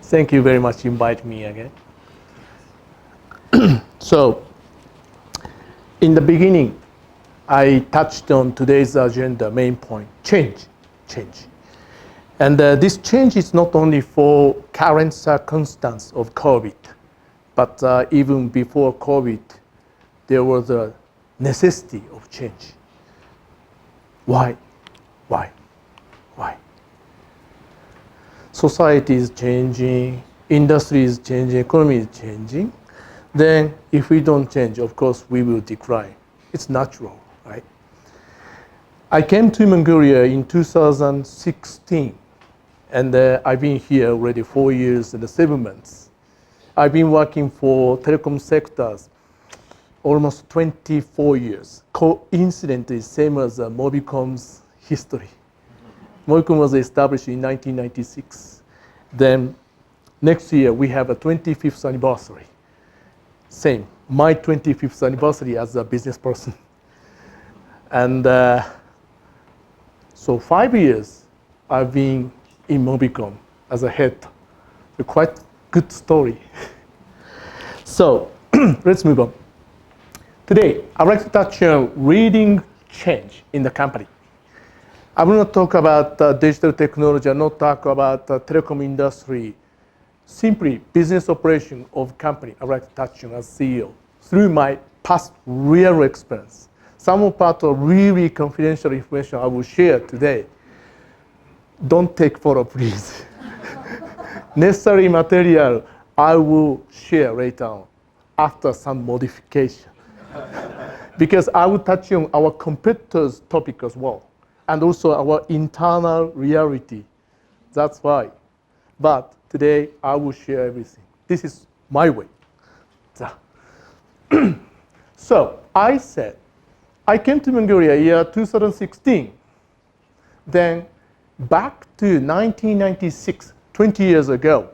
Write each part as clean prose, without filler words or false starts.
Thank you very much for inviting me again. So, in the beginning, I touched on today's agenda main point, change. And this change is not only for current circumstance of COVID, but even before COVID, there was a necessity of change. Why? Society is changing, industry is changing, economy is changing. Then if we don't change, of course, we will decline. It's natural, right? I came to Mongolia in 2016, and I've been here already 4 years and 7 months. I've been working for telecom sectors almost 24 years. Coincidentally, same as MobiCom's history. MobiCom was established in 1996. Then next year, we have a 25th anniversary. Same, my 25th anniversary as a business person. And so 5 years, I've been in MobiCom as a head. A quite good story. So let's move on. Today, I'd like to touch on leading change in the company. I will not talk about digital technology, I will not talk about telecom industry, simply business operation of company I'd like to touch on as CEO through my past real experience. Some part of really confidential information I will share today. Don't take photo, please. Necessary material I will share later on after some modification. Because I will touch on our competitors' topic as well, and also our internal reality. That's why. But today, I will share everything. This is my way. So I said, I came to Mongolia year 2016. Then back to 1996, 20 years ago,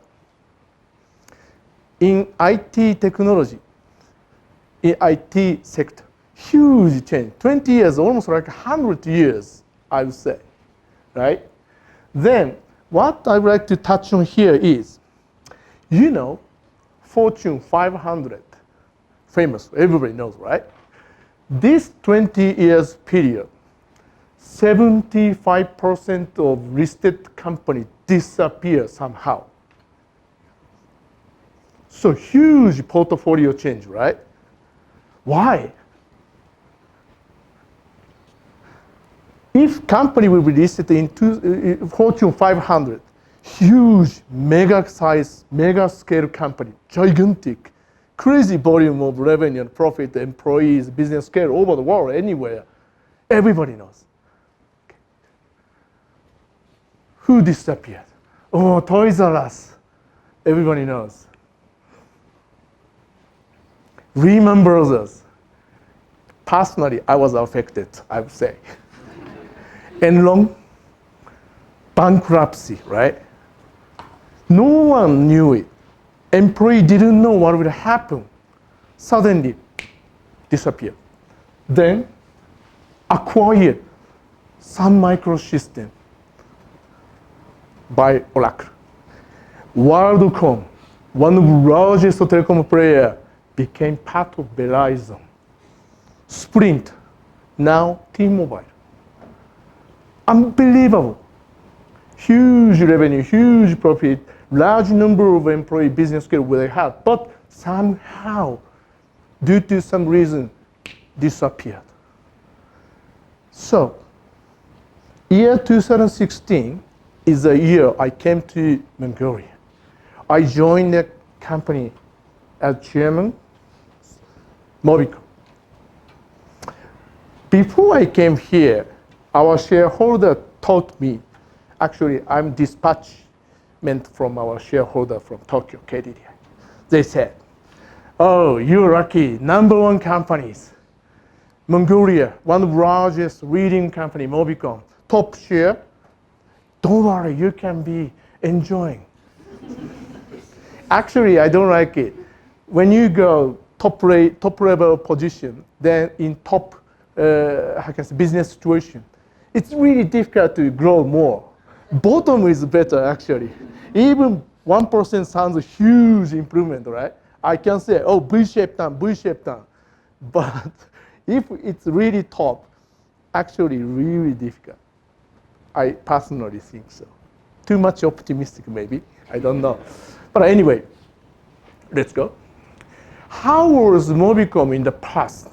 in IT technology, in IT sector, huge change. 20 years, almost like 100 years, I would say, right? Then what I would like to touch on here is, Fortune 500, famous, everybody knows, right? This 20 years period, 75% of listed companies disappear somehow. So huge portfolio change, right? Why? If company will be listed in Fortune 500, huge, mega size, mega scale company, gigantic, crazy volume of revenue and profit, employees, business scale over the world, anywhere, everybody knows. Okay. Who disappeared? Oh, Toys R Us, everybody knows. Lehman Brothers, personally, I was affected, I would say. Enron, bankruptcy, right? No one knew it. Employee didn't know what would happen. Suddenly, disappeared. Then, acquired Sun Microsystem by Oracle. WorldCom, one of the largest telecom players, became part of Verizon. Sprint, now T-Mobile. Unbelievable. Huge revenue, huge profit, large number of employee business scale they had, but somehow, due to some reason, disappeared. So, year 2016 is the year I came to Mongolia. I joined the company as chairman, MobiCom. Before I came here, our shareholder taught me, actually I'm dispatchment from our shareholder from Tokyo, KDDI. They said, oh, you're lucky, #1 companies. Mongolia, one of the largest leading company, MobiCom, top share. Don't worry, you can be enjoying. Actually, I don't like it. When you go top level position, then in top business situation, it's really difficult to grow more. Bottom is better, actually. Even 1% sounds a huge improvement, right? I can say, oh, V-shaped turn, V-shaped turn. But if it's really top, actually really difficult. I personally think so. Too much optimistic, maybe. I don't know. But anyway, let's go. How was MobiCom in the past?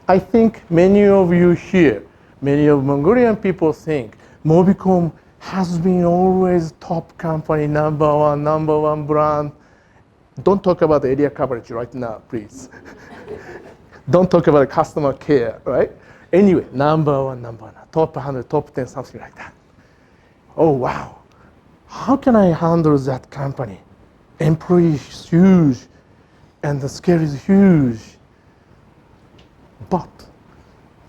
I think many of you here, many of Mongolian people think MobiCom has been always top company, number one brand. Don't talk about the area coverage right now, please. Don't talk about customer care, right? Anyway, number one, top 100, top 10, something like that. Oh, wow. How can I handle that company? Employees is huge, and the scale is huge. But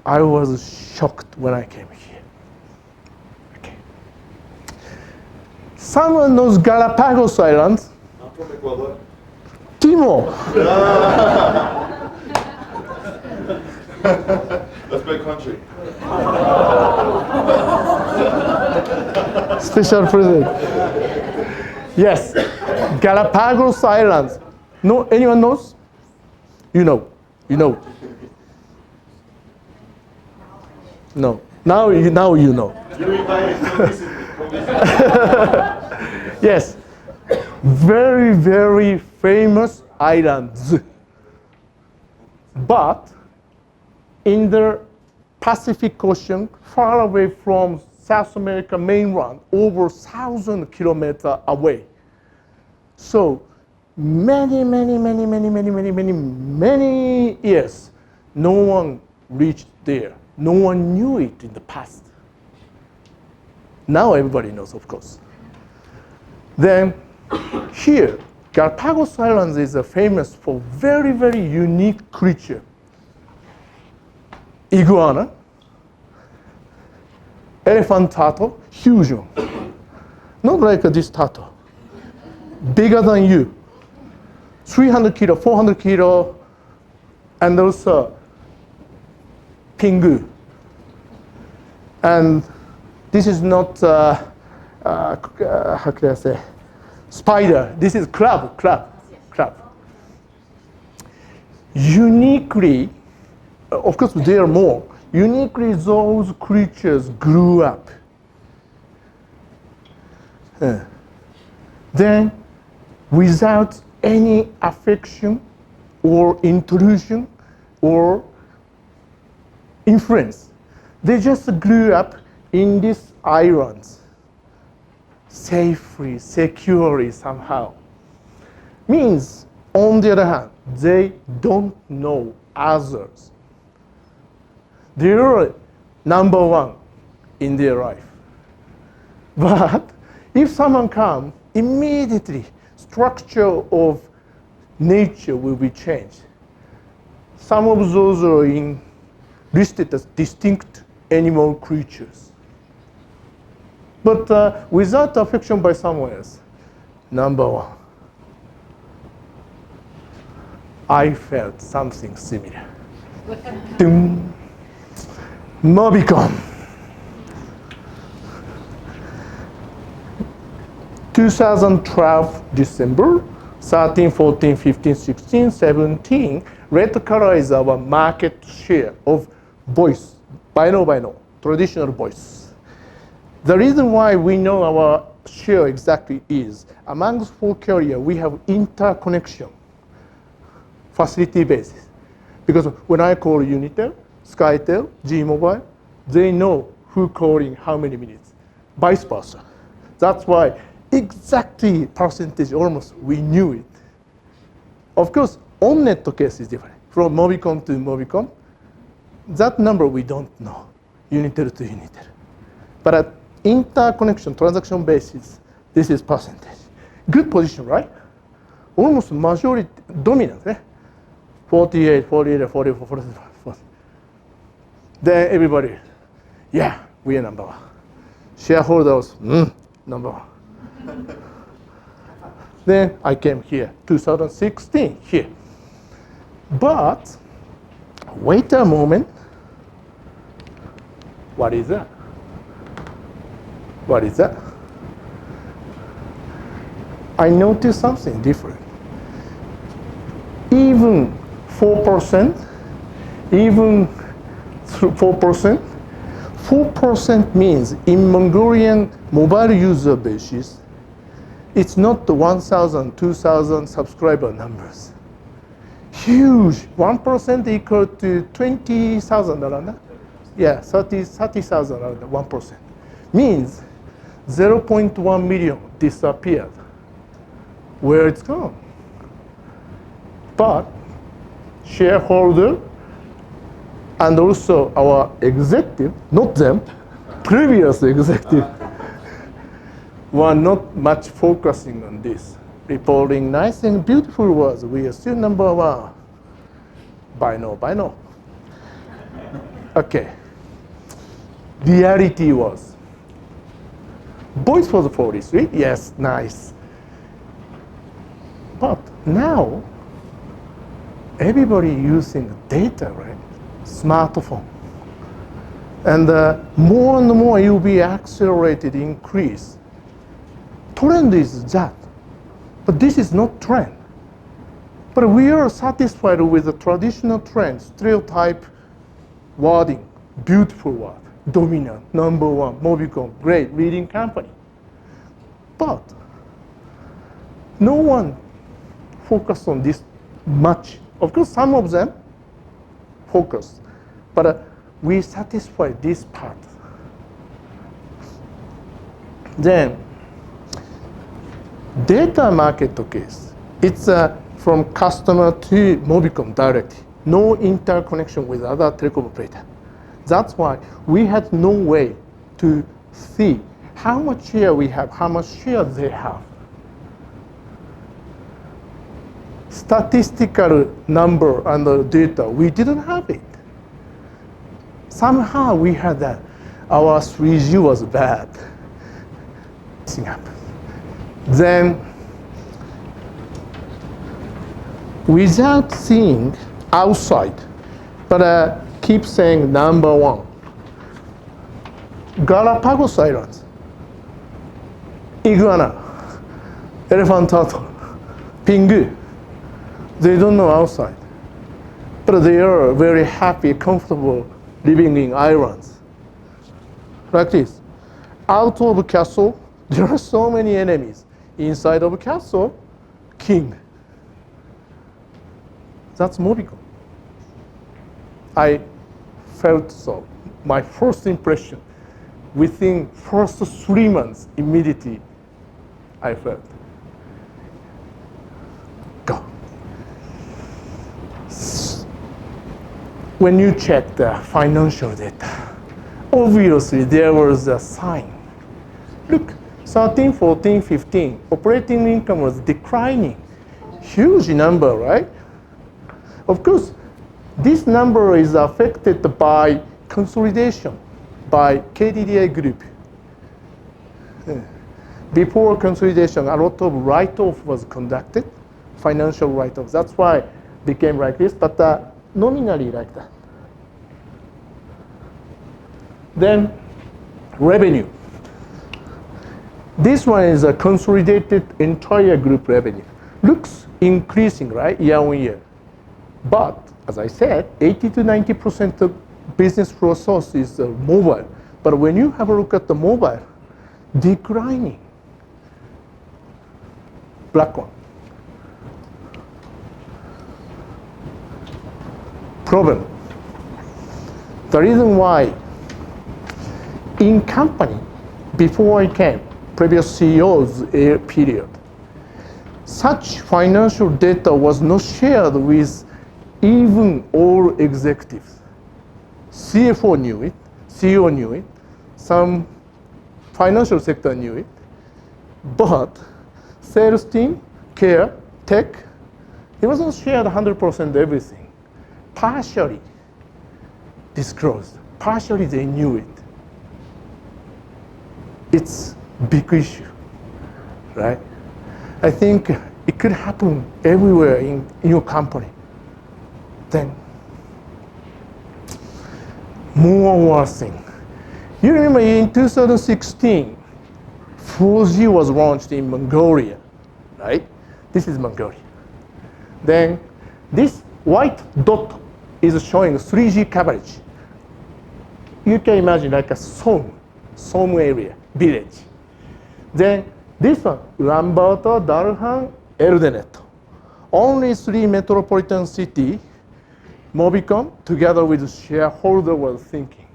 I was shocked when I came here. Okay. Someone knows Galapagos Islands? I'm from Ecuador. Timo. That's my country. Special present. Yes, Galapagos Islands. No, anyone knows? You know. No. Now you know. You invited me to visit me. Yes, very, very famous islands. But in the Pacific Ocean, far away from South America mainland, over 1,000 kilometers away. So many years, no one reached there. No one knew it in the past. Now everybody knows, of course. Then here, Galapagos Islands is famous for very, very unique creature. Iguana, elephant turtle, huge one. Not like this turtle. Bigger than you. 300 kilo, 400 kilo, and also pingu. And this is not, how can I say, spider. This is crab. Uniquely, of course there are more, uniquely those creatures grew up. Then, without any affection or intrusion or influence, they just grew up in these islands, safely, securely somehow. Means, on the other hand, they don't know others. They are number one in their life. But if someone comes, immediately structure of nature will be changed. Some of those are listed as distinct animal creatures. But without affection by someone else, number one. I felt something similar. MobiCom. 2012 December, 13, 14, 15, 16, 17. Red color is our market share of voice, binaural, traditional voice. The reason why we know our share exactly is, amongst four carriers, we have interconnection, facility basis. Because when I call Unitel, SkyTel, G-Mobile, they know who calling how many minutes, vice versa. That's why exactly percentage, almost, we knew it. Of course, on-net case is different. From MobiCom to MobiCom, that number we don't know, Unitel to Unitel. But at interconnection, transaction basis, this is percentage. Good position, right? Almost majority, dominant, eh? 48, 44, 45. Then everybody, yeah, we are number one. Shareholders, number one. Then I came here, 2016, here. But wait a moment. What is that? What is that? I noticed something different. Even 4%, even 4%, 4% means in Mongolian mobile user basis, it's not the 1,000, 2,000 subscriber numbers. Huge, 1% equal to 20,000 around. Yeah, 30,000 around 1%. Means 0.1 million disappeared. Where it's gone? But shareholder and also our executive, not them, previous executive, were not much focusing on this. Reporting nice and beautiful words, we are still number one. By no. Okay. Reality was, voice was 43, yes, nice. But now, everybody using data, right? Smartphone. And more and more it will be accelerated increase. Trend is that. But this is not trend. But we are satisfied with the traditional trend, stereotype wording, beautiful word, dominant, number one, MobiCom, great, leading company. But no one focused on this much. Of course, some of them focus, but we satisfy this part. Then, data market case, it's from customer to MobiCom directly. No interconnection with other telecom operator. That's why we had no way to see how much share we have, how much share they have. Statistical number and the data, we didn't have it. Somehow we had that. Our 3G was bad. Nothing happened. Then, without seeing outside, but keep saying number one. Galapagos Islands, iguana, elephant turtle, pingu, they don't know outside. But they are very happy, comfortable living in islands. Like this. Out of a castle, there are so many enemies. Inside of a castle, king. That's MobiCom. I felt so. My first impression, within first 3 months, immediately, I felt. Go. When you check the financial data, obviously there was a sign. Look, 13, 14, 15, operating income was declining. Huge number, right? Of course, this number is affected by consolidation by KDDI group. Before consolidation, a lot of write-off was conducted, financial write-off. That's why it became like this, but nominally like that. Then revenue. This one is a consolidated entire group revenue. Looks increasing, right, year on year. But as I said, 80 to 90% of business flow source is mobile. But when you have a look at the mobile, declining. Black one. Problem. The reason why in company, before I came, previous CEO's period, such financial data was not shared with even all executives. CFO knew it, CEO knew it, some financial sector knew it, but sales team, care, tech, it wasn't shared 100% everything. Partially disclosed, partially they knew it. It's a big issue, right? I think it could happen everywhere in your company. Then, more worse thing. You remember in 2016, 4G was launched in Mongolia. right? This is Mongolia. Then this white dot is showing 3G coverage. You can imagine like a Som area, village. Then this one, Ulaanbaatar, Darhan, Erdenet. Only 3 metropolitan cities, MobiCom, together with shareholder was thinking.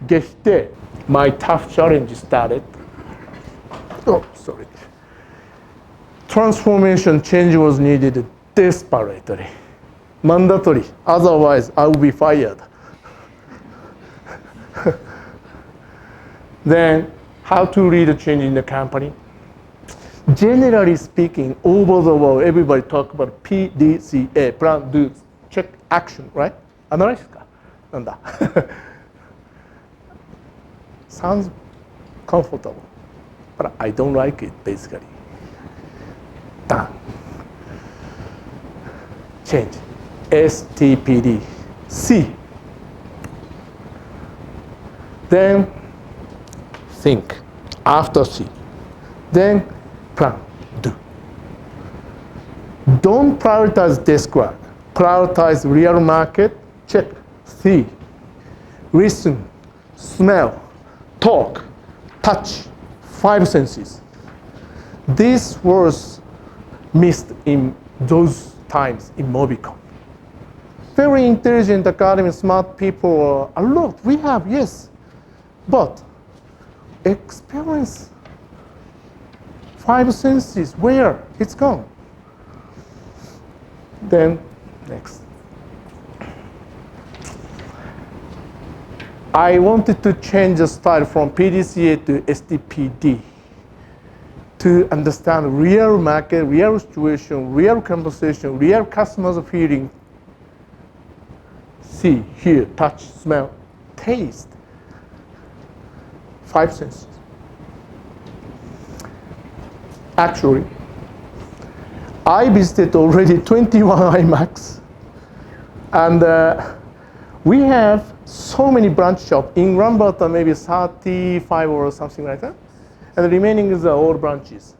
Geshite, my tough challenge started. Oh, sorry. Transformation change was needed desperately, mandatory. Otherwise, I will be fired. Then, how to lead a change in the company? Generally speaking, over the world, everybody talk about PDCA, plan, do, check, action, right? Analyzeか? なんだ? Sounds comfortable, but I don't like it, basically. Done. Change. STPD. C. Then think. After C. Then plan. Do. Don't prioritize desk work. Prioritize real market. Check. See. Listen. Smell. Talk. Touch. 5 senses. This was missed in those times in MobiCom. Very intelligent academy, smart people, a lot. We have, yes. But experience, 5 senses, where? It's gone. Then, next. I wanted to change the style from PDCA to STPD to understand real market, real situation, real conversation, real customers' feeling. See, hear, touch, smell, taste. 5 senses. Actually, I visited already 21 IMAX, and we have so many branch shops. In Ulaanbaatar, maybe 35 or something like that. And the remaining is all branches.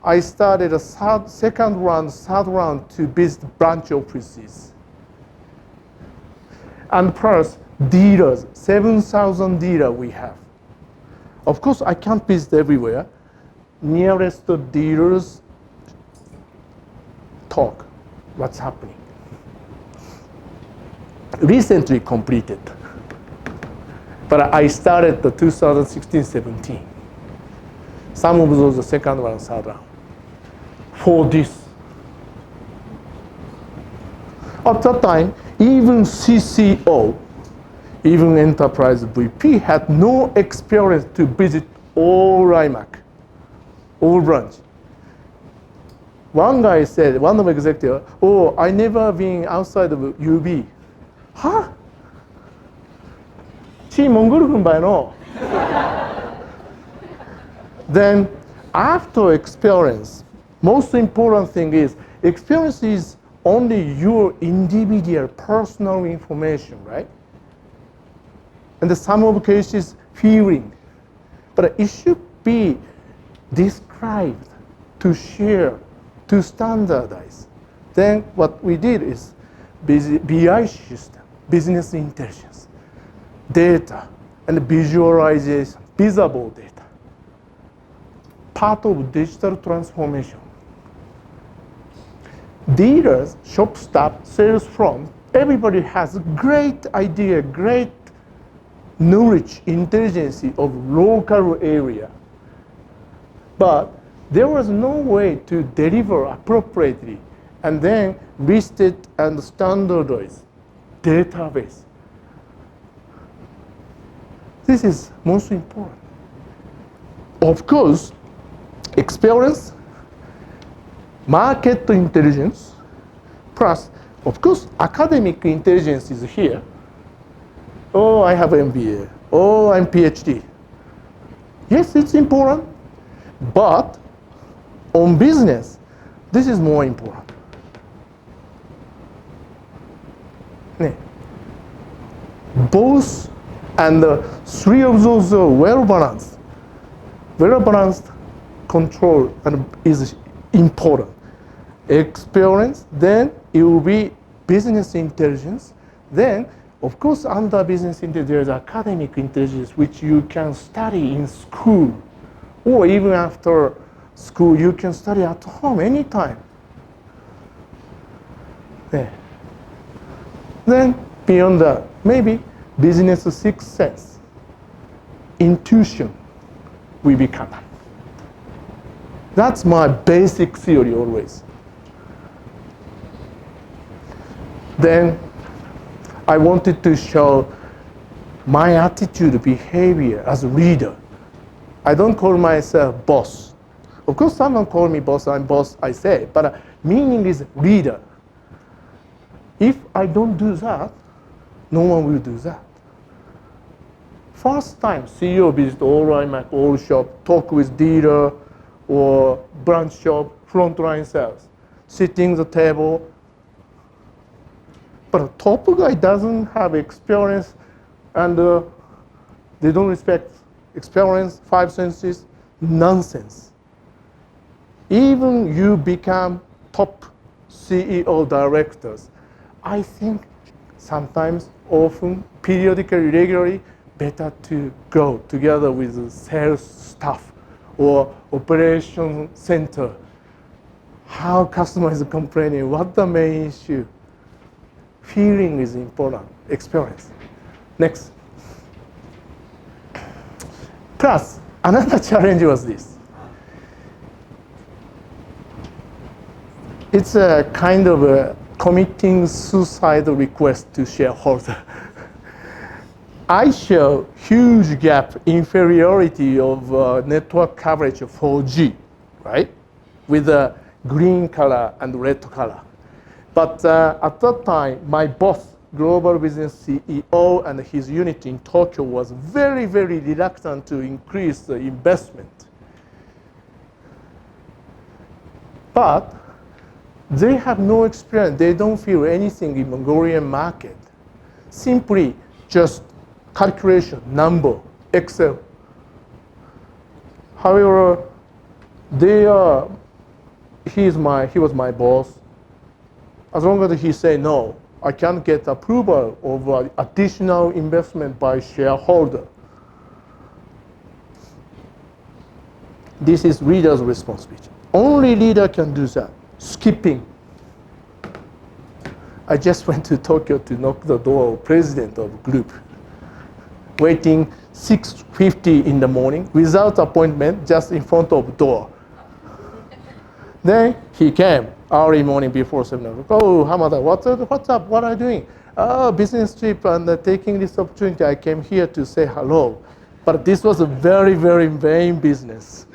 I started a second round, third round to visit branch offices. And plus, dealers, 7,000 dealers we have. Of course, I can't visit everywhere. Nearest dealers talk, what's happening. Recently completed. But I started the 2016-17. Some of those the second round, third round. For this. At that time, even CCO, even enterprise VP had no experience to visit all IMAC, all branch. One guy said, one of the executives, oh, I never been outside of UB. Huh? Chi Mongol Kumbai no. Then after experience, most important thing is experience is only your individual personal information, right? And in some of cases, feeling. But it should be described, to share, to standardize. Then what we did is BI system, business intelligence, data, and visualization, visible data. Part of digital transformation. Dealers, shop staff, sales front, everybody has a great idea, great knowledge, intelligence of local area. But there was no way to deliver appropriately and then list it and standardize database. This is most important. Of course, experience, market intelligence, plus, of course, academic intelligence is here. Oh, I have MBA. Oh, I'm PhD. Yes, it's important, but on business, this is more important. Both and 3 of those are well balanced control and is important. Experience, then it will be business intelligence. Then, of course, under business intelligence, there is academic intelligence, which you can study in school, or even after school, you can study at home anytime. There. Then, beyond that, maybe business sixth sense, intuition will become. That's my basic theory always. Then I wanted to show my attitude, behavior as a leader. I don't call myself boss. Of course, someone call me boss, I'm boss, I say, but meaning is leader. If I don't do that, no one will do that. First time CEO visit all shop, talk with dealer or branch shop, frontline sales, sitting the table. But a top guy doesn't have experience and they don't respect experience, five senses, nonsense. Even you become top CEO directors, I think sometimes, often, periodically, regularly, better to go together with the sales staff or operation center. How customer is complaining, what the main issue. Feeling is important, experience. Next. Plus, another challenge was this. It's a kind of a committing suicide request to shareholder. I show huge gap, inferiority of network coverage of 4G, right? With a green color and red color. But at that time, my boss, global business CEO, and his unit in Tokyo was very, very reluctant to increase the investment. But they have no experience. They don't feel anything in Mongolian market. Simply just calculation, number, Excel. However, he was my boss. As long as he say no, I can't get approval of additional investment by shareholder. This is leader's responsibility. Only leader can do that. Skipping. I just went to Tokyo to knock the door of president of group. Waiting 6:50 in the morning without appointment, just in front of door. Then he came early morning before 7 o'clock. Oh, Hamada, what's up? What are you doing? Oh, business trip and taking this opportunity. I came here to say hello. But this was a very, very vain business.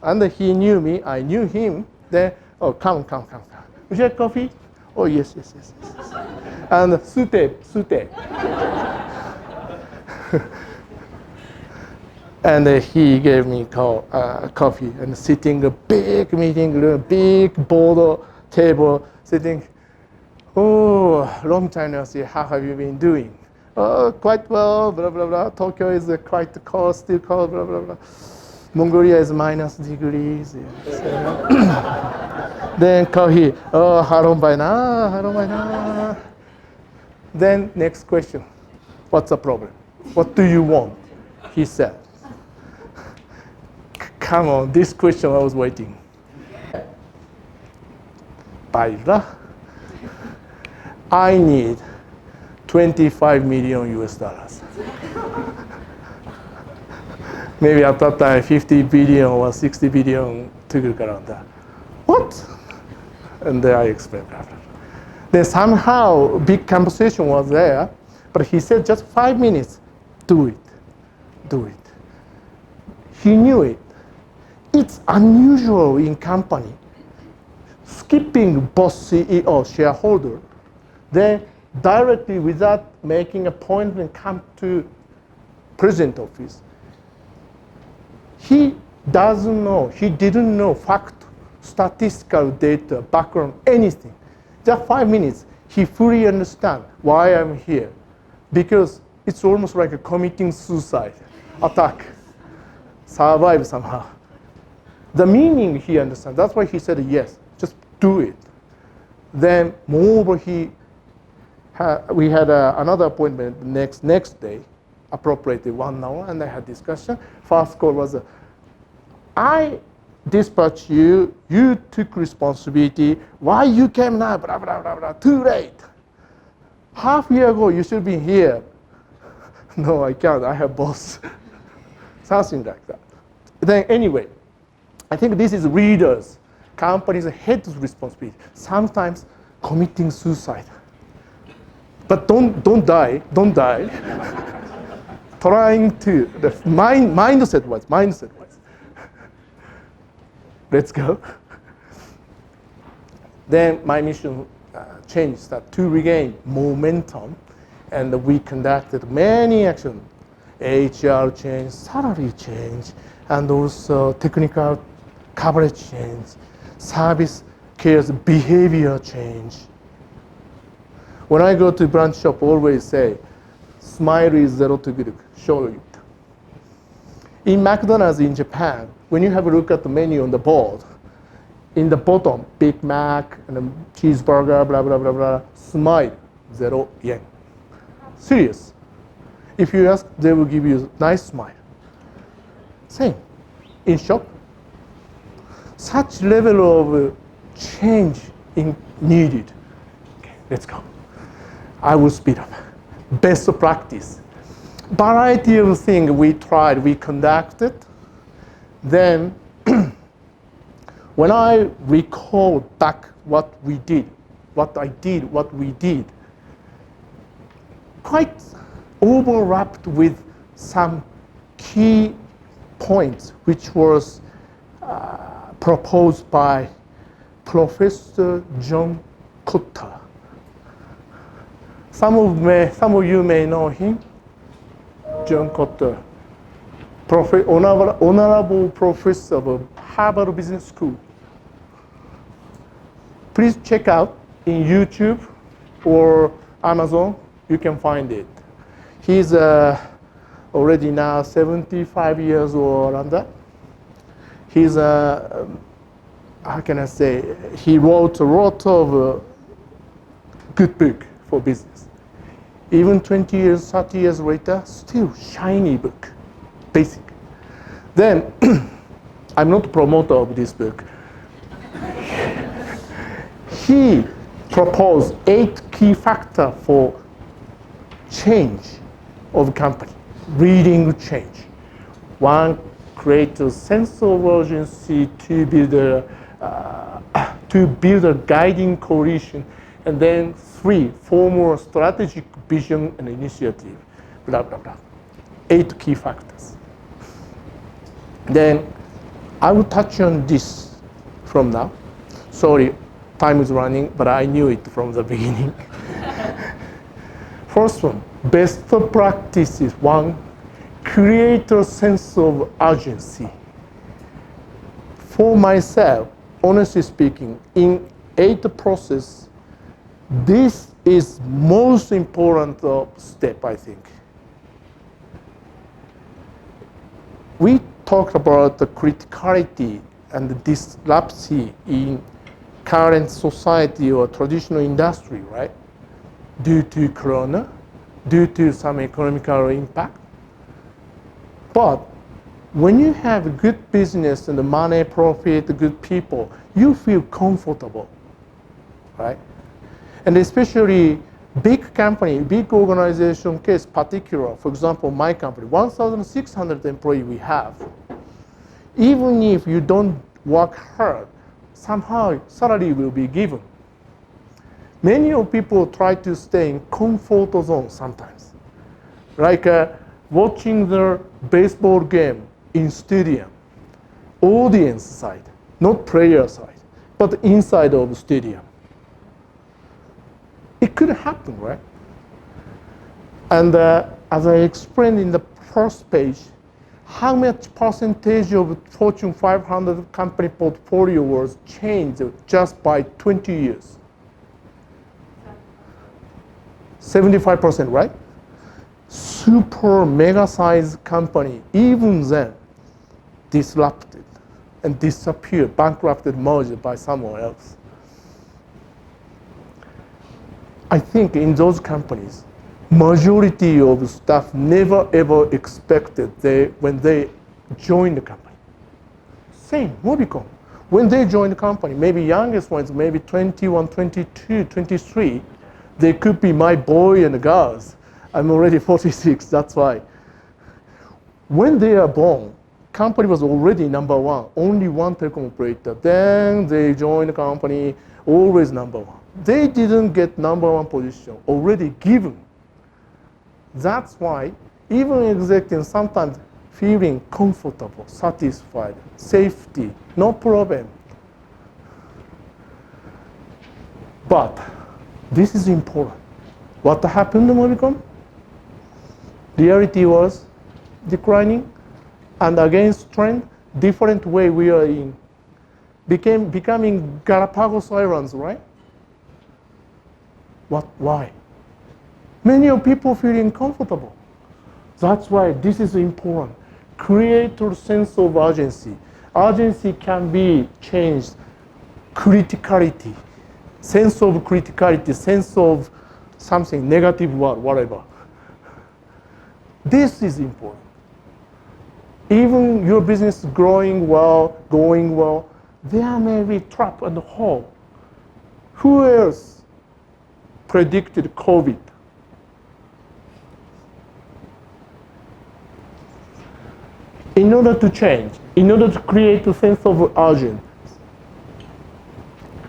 And he knew me, I knew him. Then, oh, come. Would you like coffee? Oh, yes. And sute. And he gave me coffee and sitting a big meeting room, big board table, sitting. Oh, long time no see. How have you been doing? Oh, quite well. Blah blah blah. Tokyo is quite cold, still cold. Blah blah blah. Mongolia is minus degrees. Yes. Then coffee. Oh, harom bai na. Then next question. What's the problem? What do you want? He said. Come on, this question I was waiting. Baila. I need 25 million US dollars. Maybe at that time 50 billion or 60 billion to look around that. What? And then I explained that. Then somehow big conversation was there, but he said just 5 minutes, do it. He knew it. It's unusual in company. Skipping boss CEO, shareholder, they directly without making appointment come to president office. He didn't know fact, statistical data, background, anything. Just 5 minutes, he fully understand why I'm here. Because it's almost like a committing suicide attack. Survive somehow. The meaning he understands. That's why he said yes, just do it. Then moreover, we had another appointment next day, appropriately 1 hour, and I had discussion. First call was, I dispatched you, you took responsibility, why you came now, blah, blah, blah, blah, too late. Half year ago, you should be here. No, I can't, I have boss. Something like that. Then anyway, I think this is leaders, companies' head's responsibility. Sometimes committing suicide. But don't die. Trying to, the mindset-wise. Let's go. Then my mission changed that to regain momentum, and we conducted many actions. HR change, salary change, and also technical coverage change, service cares behavior change. When I go to branch shop, always say, smile is zero to good, show it. In McDonald's in Japan, when you have a look at the menu on the board, in the bottom, Big Mac and a cheeseburger, blah, blah, blah, blah, smile, 0 yen. Serious. If you ask, they will give you a nice smile. Same. In shop, such level of change needed. Okay, let's go. I will speed up. Best practice. Variety of things we tried, we conducted. Then, when I recall back what we did, what we did, quite overlapped with some key points which was proposed by Professor John Cotter. Some of you may know him, John Cotter, honorable professor of Harvard Business School. Please check out in YouTube or Amazon, you can find it. He's already now 75 years old and that. He's how can I say, he wrote a lot of good book for business. Even 20 years, 30 years later, still shiny book, basic. Then, I'm not a promoter of this book. He proposed 8 key factors for change of company, leading change. 1, create a sense of urgency to build a guiding coalition, and then 3, form a strategic vision and initiative, blah, blah, blah. 8 key factors. Then I will touch on this from now. Sorry, time is running, but I knew it from the beginning. First one, best practice is 1, create a sense of urgency. For myself, honestly speaking, in 8 process, this is most important step, I think. We talked about the criticality and the disruption in current society or traditional industry, right? Due to Corona, due to some economical impact. But when you have good business and the money, profit, good people, you feel comfortable, right? And especially big company, big organization case particular, for example, my company, 1,600 employees we have. Even if you don't work hard, somehow salary will be given. Many of people try to stay in comfort zone sometimes. Like watching the baseball game in stadium, audience side, not player side, but inside of the stadium. It could happen, right? And as I explained in the first page, how much percentage of Fortune 500 company portfolio was changed just by 20 years? 75%, right? Super mega size company, even then, disrupted. and disappeared, bankrupted, merged by someone else. I think in those companies, majority of staff never ever expected when they joined the company. Same, MobiCom. When they joined the company, maybe youngest ones, maybe 21, 22, 23, they could be my boy and girls. I'm already 46, that's why. When they are born, company was already number one, only one telecom operator. Then they joined the company, always number one. They didn't get number one position, already given. That's why even executives sometimes feeling comfortable, satisfied, safety, no problem. But this is important. What happened to MobiCom? Reality was declining, and against trend, different way we are in. Becoming Galapagos Islands, right? Why? Many of people feeling comfortable. That's why this is important. Create a sense of urgency. Urgency can be changed. Criticality, sense of criticality, sense of something negative word, whatever. This is important. Even your business is growing well, going well, there may be trap and hole. Who else predicted COVID? In order to change, in order to create a sense of urgency,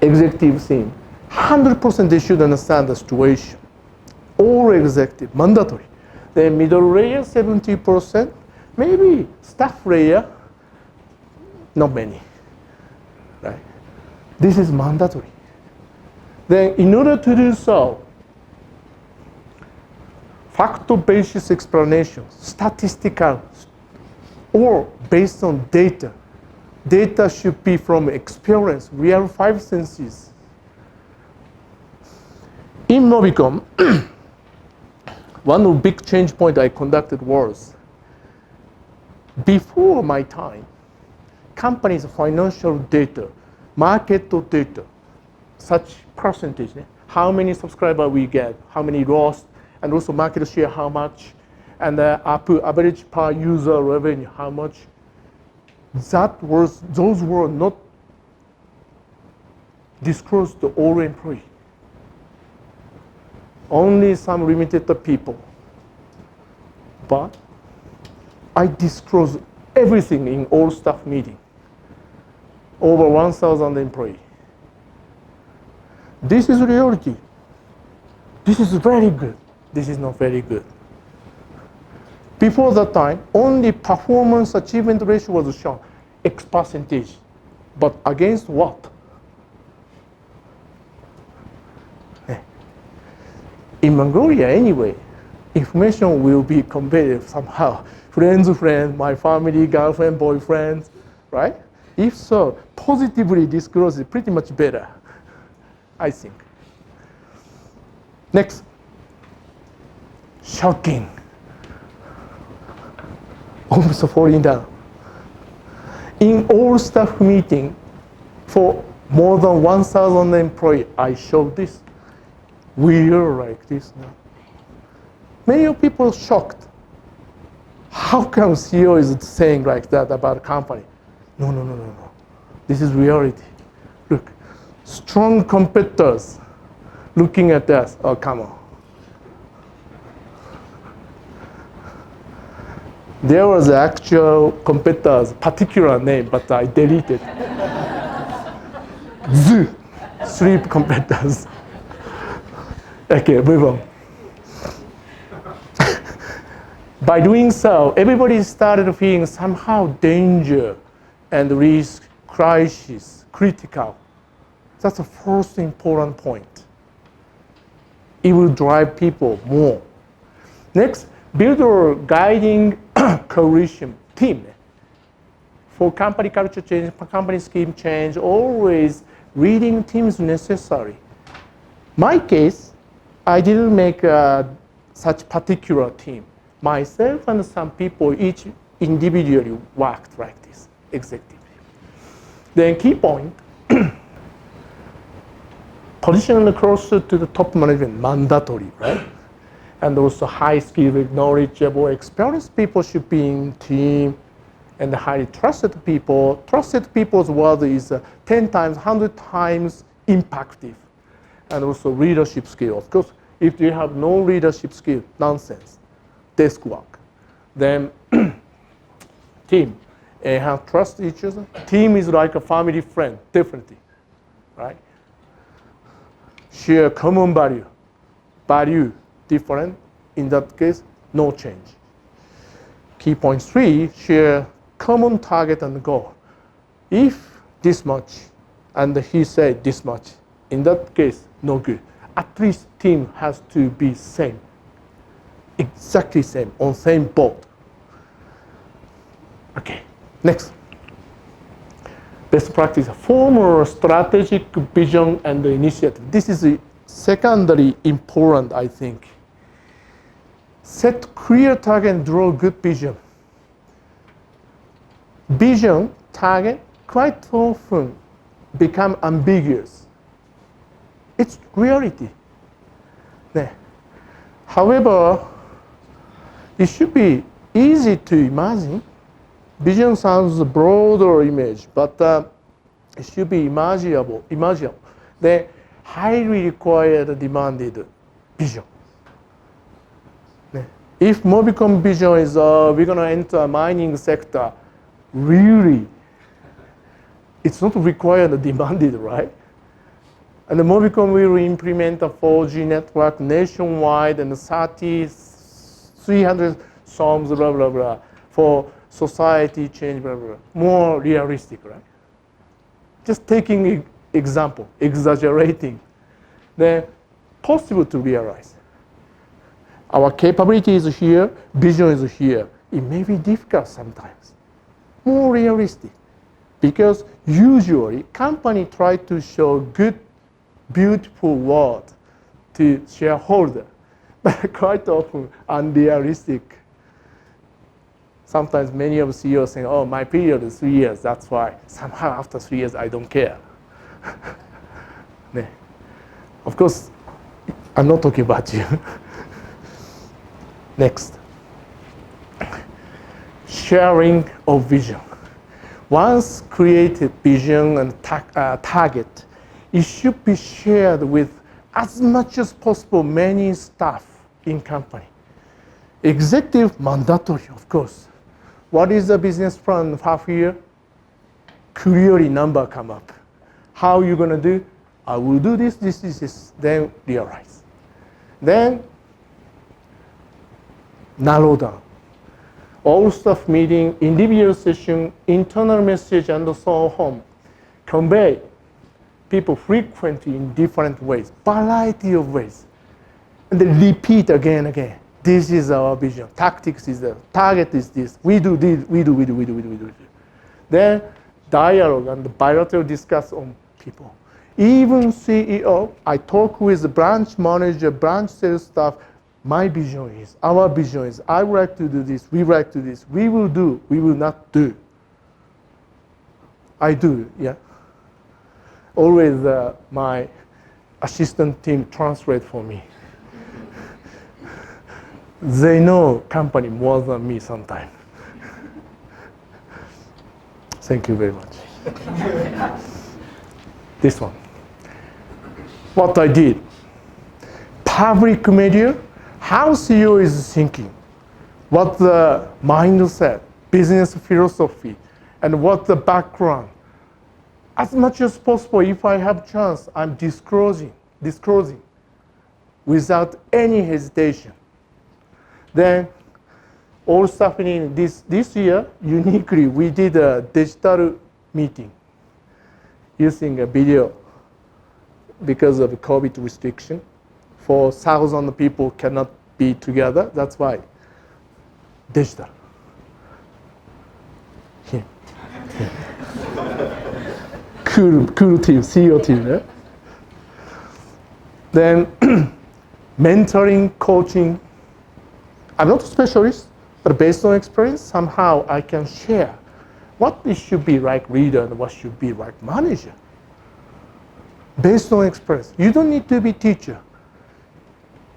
executive team, 100% they should understand the situation. All executive, mandatory. Then middle layer, 70%, maybe staff layer, not many, right? This is mandatory. Then in order to do so, fact-based explanations, statistical, or based on data. Data should be from experience, real five senses. In MobiCom, one of the big change point I conducted was, before my time, companies' financial data, market data, such percentage, how many subscribers we get, how many lost, and also market share, how much, and average per user revenue, how much. Those were not disclosed to all employees. Only some limited people. But I disclose everything in all staff meeting. Over 1,000 employees. This is reality. This is very good. This is not very good. Before that time, only performance achievement ratio was shown, X percentage. But against what? In Mongolia, anyway, information will be conveyed somehow. Friend, my family, girlfriend, boyfriend, right? If so, positively disclose is pretty much better, I think. Next. Shocking. Almost falling down. In all staff meeting, for more than 1,000 employees, I showed this. We are like this now. Many people shocked. How come CEO is saying like that about a company? No. This is reality. Look, strong competitors looking at us. Oh, come on. There was an actual competitor's particular name, but I deleted. Zoo, sleep competitors. Okay, move on. By doing so, everybody started feeling somehow danger and risk, crisis, critical. That's the first important point. It will drive people more. Next, build a guiding coalition team. For company culture change, company scheme change, always leading team is necessary. My case, I didn't make such particular team. Myself and some people each individually worked like this, executive. Then key point, position closer to the top management, mandatory, right? And also high-skilled, knowledgeable, experienced people should be in team, and the highly trusted people. Trusted people's word is 10 times, 100 times impactful. And also leadership skill. Of course, if you have no leadership skill, nonsense, desk work. Then team, and have trust each other. Team is like a family friend, definitely, right? Share common value different. In that case, no change. Key point 3, share common target and goal. If this much, and he said this much, in that case, no good. At least team has to be same, exactly same, on same boat. Okay, next. Best practice, formal strategic vision and initiative. This is secondary important, I think. Set clear target and draw good vision. Vision, target, quite often become ambiguous. It's reality. However, it should be easy to imagine. Vision sounds a broader image, but it should be imaginable. The highly required, demanded vision. If MobiCom vision is we're going to enter a mining sector, really, it's not required, demanded, right? And the MobiCom will implement a 4G network nationwide and 300 songs, blah, blah, blah, for society change, blah, blah, blah. More realistic, right? Just taking example, exaggerating. Then possible to realize. Our capability is here, vision is here. It may be difficult sometimes. More realistic. Because usually company try to show good, beautiful word to shareholder, but quite often unrealistic. Sometimes many of CEOs say, oh, my period is 3 years, that's why. Somehow after 3 years, I don't care. Of course, I'm not talking about you. Next. Sharing of vision. Once created vision and target, it should be shared with as much as possible many staff in company. Executive mandatory, of course. What is the business plan half year? Clearly number come up. How are you going to do? I will do this, this. Then realize. Then narrow down. All staff meeting, individual session, internal message, and so on. Convey people frequently in different ways, variety of ways. And then repeat again and again. This is our vision. Tactics is the target is this. We do this, we do. Then dialogue and bilateral discuss on people. Even CEO, I talk with the branch manager, branch sales staff. My vision is, our vision is, I would like to do this, we would like to do this. We will do, we will not do. I do, yeah. Always my assistant team translate for me. They know company more than me sometimes. Thank you very much. This one. What I did. Public media, how CEO is thinking, what the mindset, business philosophy, and what the background. As much as possible, if I have chance, I'm disclosing without any hesitation. Then all staff in this year, uniquely, we did a digital meeting using a video because of COVID restriction. 4,000 people cannot be together. That's why digital. Here. Cool team, CEO team. Yeah? Then mentoring, coaching. I'm not a specialist, but based on experience, somehow I can share what it should be like leader and what should be like manager. Based on experience. You don't need to be teacher.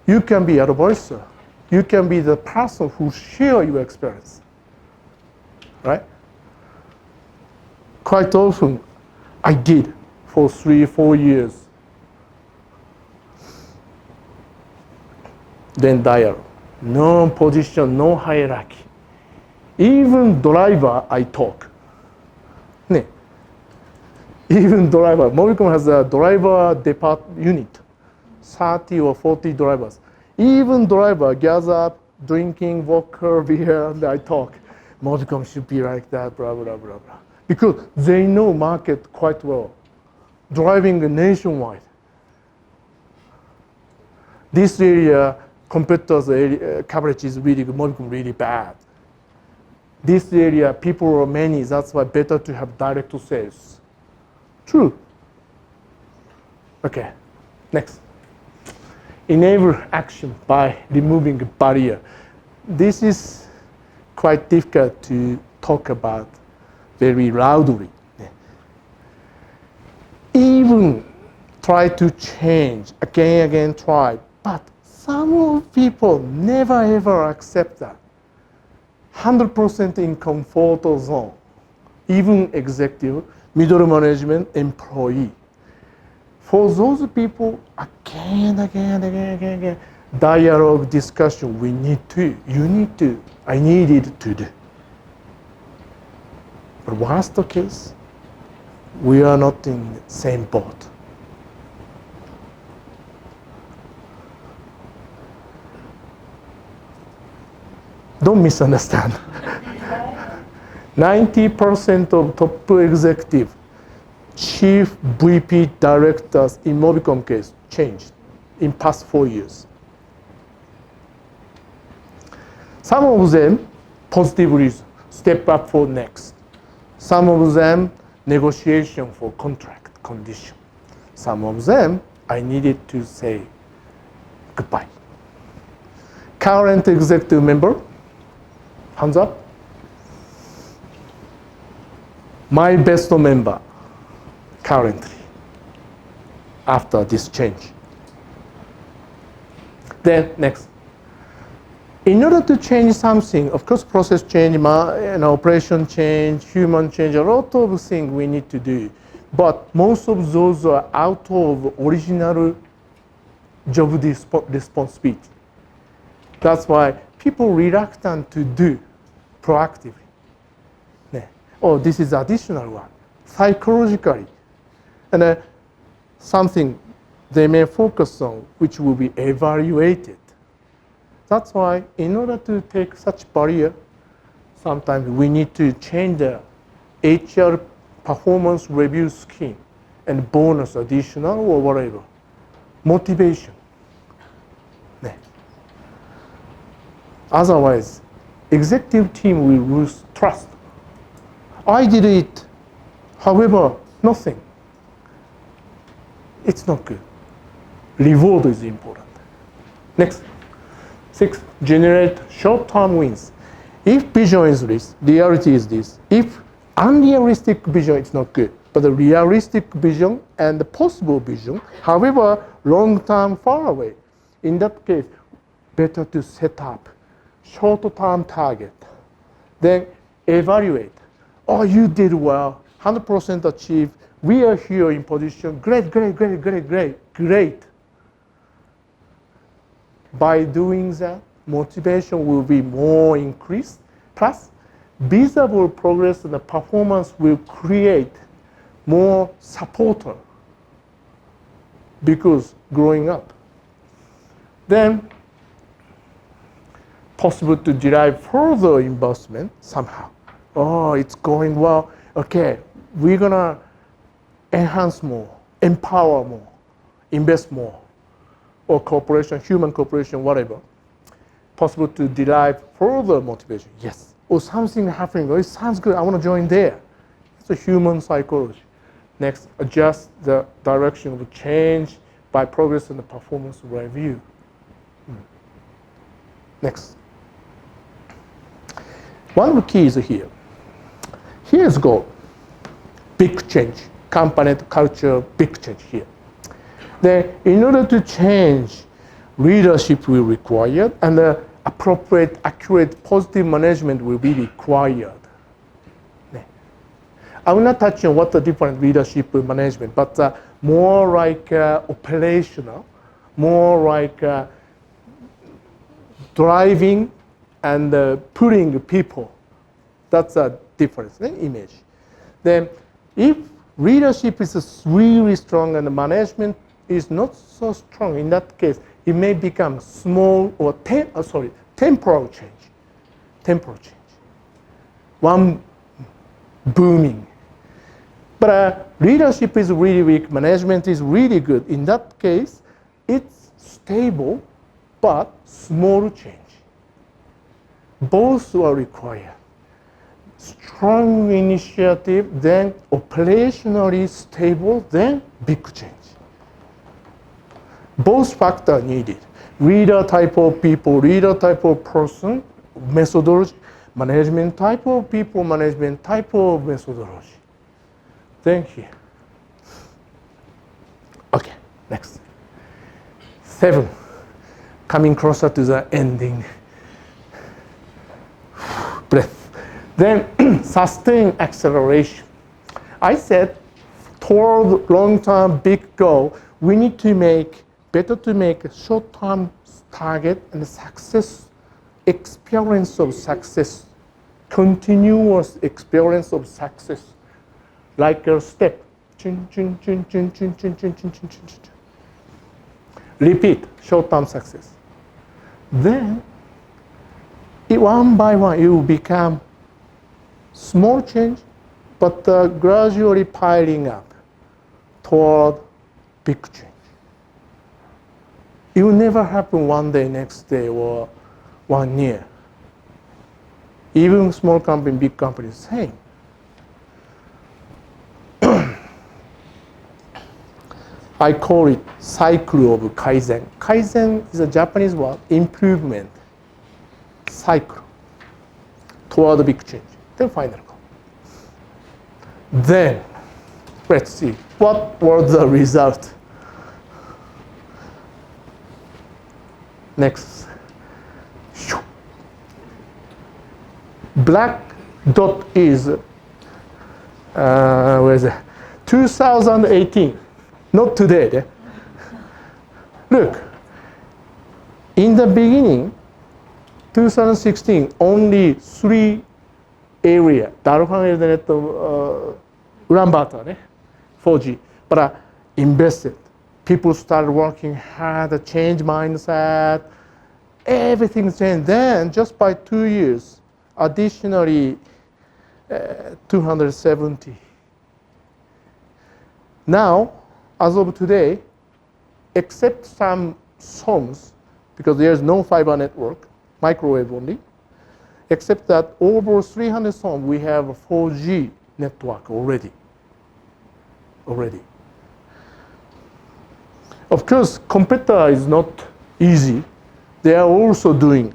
You can be advisor. You can be the person who share your experience. Right? Quite often, I did for 3-4 years. Then dialogue. No position, no hierarchy. Even driver, I talk. Ne. Even driver. MobiCom has a driver unit. 30 or 40 drivers. Even driver gather up, drinking vodka, beer, and I talk. MobiCom should be like that, blah, blah, blah, blah. Because they know market quite well. Driving nationwide. This area, competitors' area, coverage is really good, MobiCom really bad. This area, people are many, that's why better to have direct sales. True. Okay, next. Enable action by removing barrier. This is quite difficult to talk about very loudly. Even try to change, again, try, but some people never ever accept that. 100% in comfort zone, even executive, middle management, employee. For those people, again, dialogue, discussion, we need to, you need to, I needed to do. But worst case, we are not in the same boat. Don't misunderstand. 90% of top executive, chief VP directors in MobiCom case changed in past 4 years. Some of them positive reason, step up for next. Some of them negotiation for contract condition. Some of them I needed to say goodbye. Current executive member, hands up. My best member currently after this change. Then next. In order to change something, of course, process change, operation change, human change, a lot of things we need to do. But most of those are out of original job responsibility. That's why people reluctant to do proactively. Oh, this is additional one, psychologically. And something they may focus on, which will be evaluated. That's why in order to take such barrier, sometimes we need to change the HR performance review scheme and bonus additional or whatever. Motivation. Otherwise, executive team will lose trust. I did it, however, nothing. It's not good. Reward is important. Next. 6, generate short-term wins. If vision is this, reality is this. If unrealistic vision, it's not good. But the realistic vision and the possible vision, however, long-term far away. In that case, better to set up short-term target. Then evaluate. Oh, you did well, 100% achieved. We are here in position. Great. By doing that, motivation will be more increased. Plus, visible progress and the performance will create more supporter because growing up. Then, possible to derive further investment somehow. Oh, it's going well. Okay, we're gonna enhance more, empower more, invest more. Or cooperation, human cooperation, whatever. Possible to derive further motivation. Yes. Or something happening. Oh, it sounds good. I want to join there. It's a human psychology. Next, adjust the direction of change by progress in the performance review. Next. One of the keys here. here's goal. Big change. Company culture, big change here. Then in order to change, leadership will be required and appropriate, accurate, positive management will be required. I will not touch on what the different leadership management, but more like operational, more like driving and putting people. That's a difference, image. Then if leadership is really strong and the management is not so strong, in that case, it may become small or temporal change. Temporal change. One booming. But leadership is really weak, management is really good. In that case, it's stable, but small change. Both are required. Strong initiative, then operationally stable, then big change. Both factors needed. Leader type of people, leader type of person, methodology, management type of people, management type of methodology. Then here. Okay, next. 7. Coming closer to the ending. Breath. Then sustain acceleration. I said toward long-term big goal, we need to better to make a short-term target and success, experience of success, continuous experience of success. Like a step. Repeat, short-term success. Then, one by one, you become small change, but gradually piling up toward big change. It will never happen one day, next day, or 1 year. Even small company, big company, same. I call it cycle of kaizen. Kaizen is a Japanese word, improvement, cycle toward the big change. Then final goal. Then, let's see, what was the result? Next. Black dot is, where is it? 2018. Not today. Look, in the beginning, 2016, only 3 areas. ダルファンエルネット、ウランバートね、4G. But invested. People started working hard, change mindset, everything changed. Then, just by 2 years, additionally, 270. Now, as of today, except some zones, because there's no fiber network, microwave only, except that over 300 zones, we have a 4G network already. Of course, competitor is not easy. They are also doing.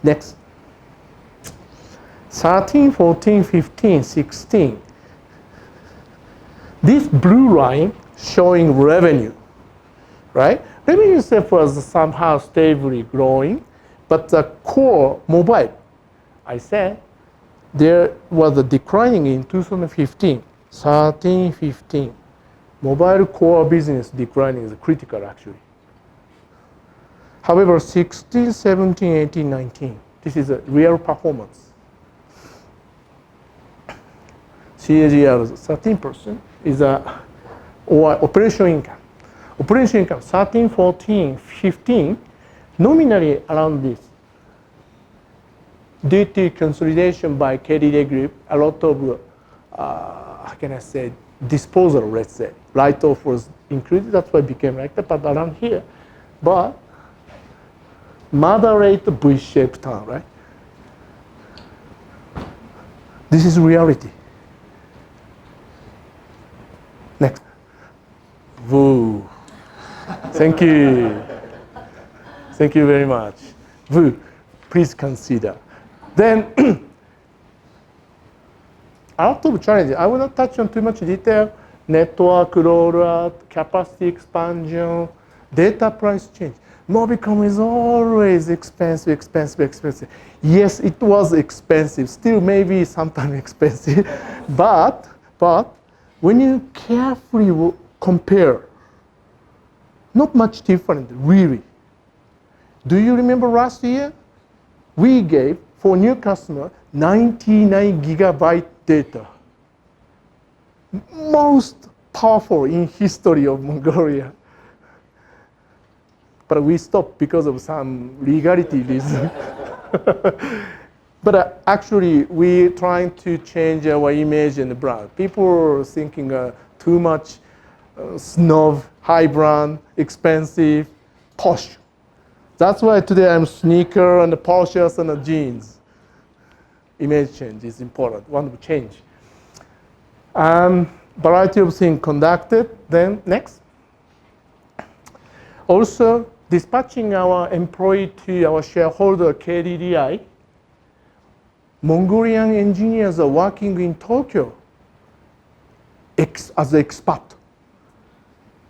Next. 13, 14, 15, 16. This blue line showing revenue, right? Revenue itself was somehow stably growing, but the core mobile, I said, there was a declining in 2015, 13, 15. Mobile core business declining is critical actually. However, 16, 17, 18, 19, this is a real performance. CAGR is 13% is or operation income. Operation income 13, 14, 15, nominally around this. Due to consolidation by KDD Group, a lot of, how can I say, disposal, let's say, write-off was included. That's why it became like that, but around here. But moderate V-shaped turn, right? This is reality. Next. Woo. Thank you. Thank you very much. Woo. Please consider. Then a lot of challenges. I will not touch on too much detail. Network rollout, capacity expansion, data price change. MobiCom is always expensive. Yes, it was expensive. Still maybe sometimes expensive. but when you carefully compare, not much different, really. Do you remember last year? We gave, for new customer, 99 gigabyte data. Most powerful in history of Mongolia. But we stopped because of some legality reason. But actually, we're trying to change our image and brand. People are thinking too much snob, high brand, expensive, posh. That's why today I'm sneaker and the Porsches and the jeans. Image change is important. Want to change. Variety of things conducted. Then next. Also, dispatching our employee to our shareholder KDDI. Mongolian engineers are working in Tokyo as an expat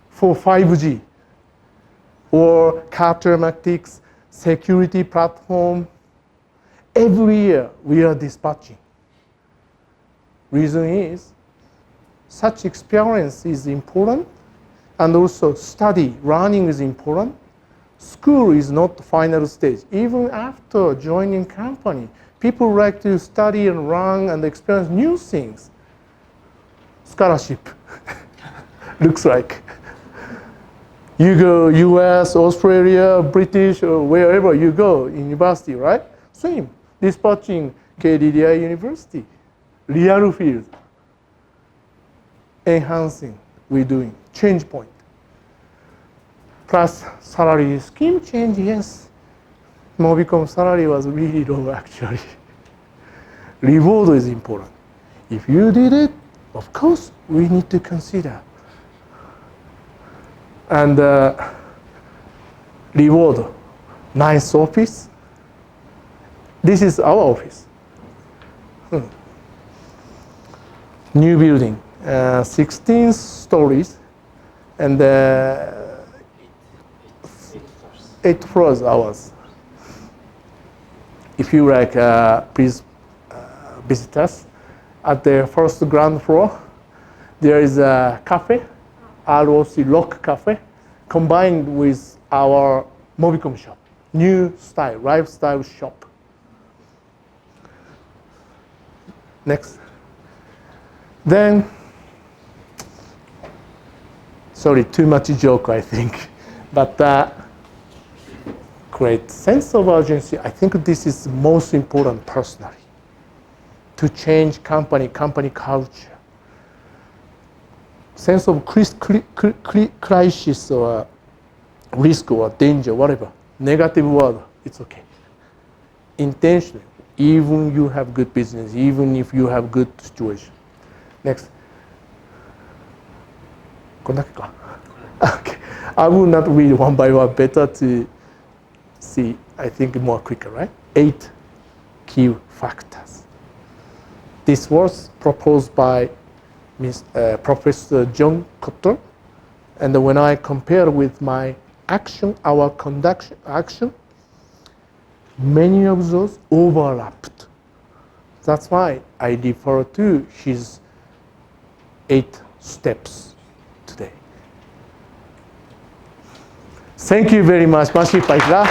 for 5G or car telematics, security platform. Every year we are dispatching. Reason is such experience is important, and also learning is important. School is not the final stage. Even after joining company, people like to study and learn and experience new things. Scholarship looks like. You go US, Australia, British, or wherever you go, university, right? Same. Dispatching KDDI University. Real field. Enhancing, we're doing. Change point. Plus salary scheme change, yes. MobiCom salary was really low actually. Reward is important. If you did it, of course, we need to consider. And reward, nice office. This is our office. New building, 16 stories, and 8 floors ours. If you like, please visit us. At the first ground floor, there is a cafe, ROC Rock Cafe, combined with our MobiCom shop. New style, lifestyle shop. Next. Then, sorry, too much joke, I think. But create sense of urgency. I think this is most important personally. To change company culture. Sense of crisis or risk or danger, whatever. Negative word, it's okay. Intentionally, even you have good business, even if you have good situation. Next. こんだけか. Okay. I will not read one by one, better to see, I think more quicker, right? 8 key factors. This was proposed by Professor John Cotter, and when I compare with my action, our conduct action, many of those overlapped. That's why I refer to his 8 steps today. Thank you very much. Masih baiklah.